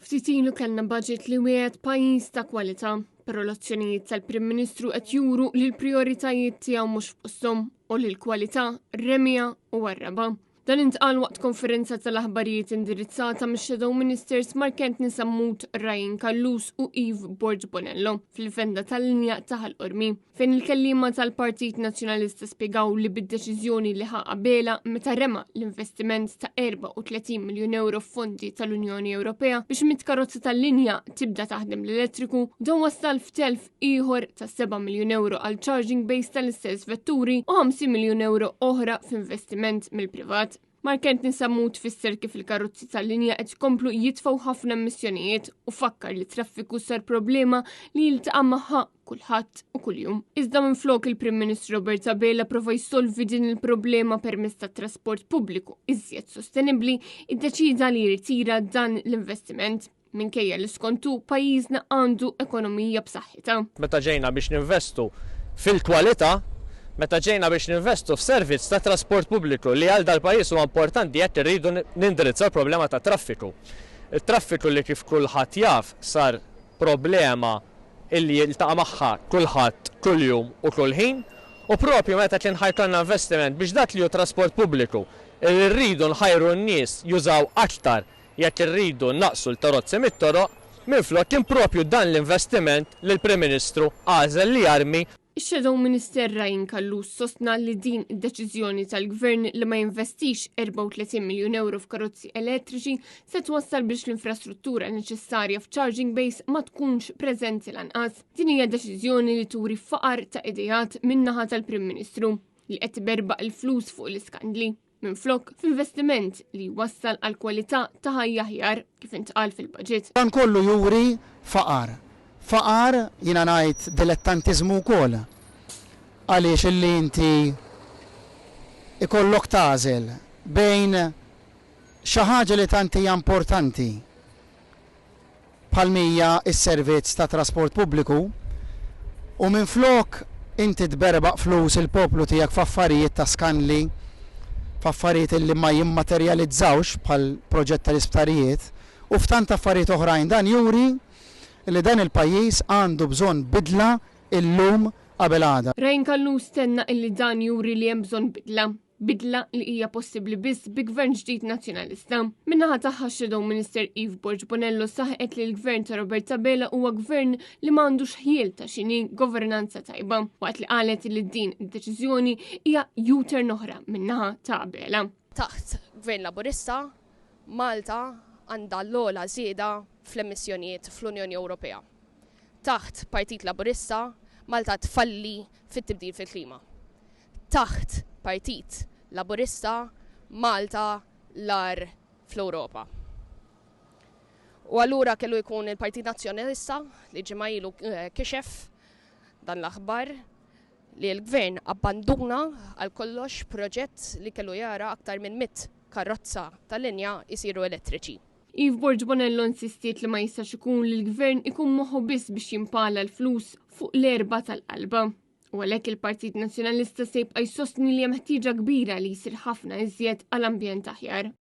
Ftit ilu kellna budget li wieħed pajjiż ta' kwalità, però l-azzjonijiet tal-Prim Ministru qed juru li l-prijoritajiet tiegħu mhux f'qosthom u li l-kwalità remija u għarraba. Dan intqal waqt konferenza tal-aħbarijiet indirizzata mix-Shadow Ministers Markent Nisammut, Ryan Kallus u Yves Borg Bonello fil-venda tal-linja ta' Ħalqormi, fejn il-kelliema tal-Partit Nazzjonalista spjegaw li bid-deċiżjoni li qabela meta rema l-investiment ta' 34 miljun euro f'fondi tal-Unjoni Ewropea biex mit-karozza tal-linja tibda taħdem l-elettriku, dan wassal f'telf ieħor ta' 7 miljun euro għal charging base tal-istess vetturi u 50 miljun euro oħra f'investiment mill-privat. Markent Nisammut fisser kif il-karozzi tal-linja qed jkomplu jitfgħu ħafna emissjonijiet u fakkar li traffiku sar problema li jiltaqa' magħha kulħadd u kuljum. Iżda minflok il-Prim Ministru Robert Abela prova jsolvi din il-problema permezz tat-trasport pubbliku iżjed sostenibbli, iddeċida li jritira dan l-investiment minkejja li skontu pajjiżna għandu ekonomija b'saħħitha. Meta ġejna biex ninvestu fil-kwalità, meta ġejna biex ninvestu f'servizz ta' trasport pubbliku li għal dal-pajjiż huwa importanti jekk irridu nindirizzaw il-problema ta' traffiku. Il-traffiku li kif kulħadd jaf sar problema illi jiltaqa' magħha kulħadd kuljum u kull ħin u propju meta kien ħajkolna investiment biex dak li hu trasport pubbliku li rridu nħajru n-nies jużaw aktar jekk irridu naqsu l-tarozzi mit-toroq, minflok kien propju dan l-investiment li l-Prim Ministru għażel li jarmi. Ix-Shadow Minister Ryan Kallus sostna li din id-deċiżjoni tal-Gvern li ma jinvestix 34 miljun euro f'karozzi elettriċi se twassal biex l-infrastruttura neċessarja f'charging base ma tkunx preżenti lanqas. Din hija deċiżjoni li turi faqar ta' idejat min-naħa tal-Prim Ministru li qed tiberbaq il-flus fuq l-iskandli. Minflok f'investiment li wassal għal kwalità ta' ħajja aħjar kif intqal fil-budget. Dan kollu juri faqar. Faqar jiena ngħid dilettantiżmu wkoll. Għaliex illi inti ikollok tagħżel bejn xi ħaġa li tant hija importanti bħal mija s-servizz ta' trasport pubbliku u minflok inti tberbaq flus il-poplu tiegħek f'affarijiet ta' skanli, f'affarijiet illi ma jimmaterjalizzawx bħal proġett tal-isptarijiet u f'tant affarijiet oħrajn. Dan juri li dan il-pajjiż għandu bżonn bidla illum qabel għada. Ryan Kallus stenna illi dan juri li hemm bżonn bidla li hija possibbli biss bi gvern ġdid nazzjonalista. Minnaħa tagħha Shadow Minister Yves Borg Bonello saħqet li l-gvern ta' Robert Abela huwa gvern li m'għandux ħiel ta' xini governanza tajba, waqt li qalet li din id-deċiżjoni hija U-turn oħra minnaħa ta' Abela. Taħt gvern Laburista, Malta għandha l-ogħla żieda fl-emissjonijiet fl-Unjoni Ewropea. Taħt Partit Laburista, Malta tfalli fit-tibdil fil-klima. Taħt Partit Laburista, Malta l-ar fl-Ewropa. U allura kellu jkun il-Partit Nazzjonalista li ġimgħa ilu kixef dan l-aħbar li l-gvern abbanduna għal kollox proġett li kellu jara aktar minn 100 karozza tal-linja jisiru elettriċi. Yves Borg Bonello insistiet li ma jistax ikun li l-gvern ikun moħħu biss biex jimpala l-flus fuq l-erba tal-qalba. U għalhekk il-Partit Nazzjonalista se jibqa' jsostni li hemm ħtieġa kbira li jsir ħafna iżjed għall-ambjent aħjar.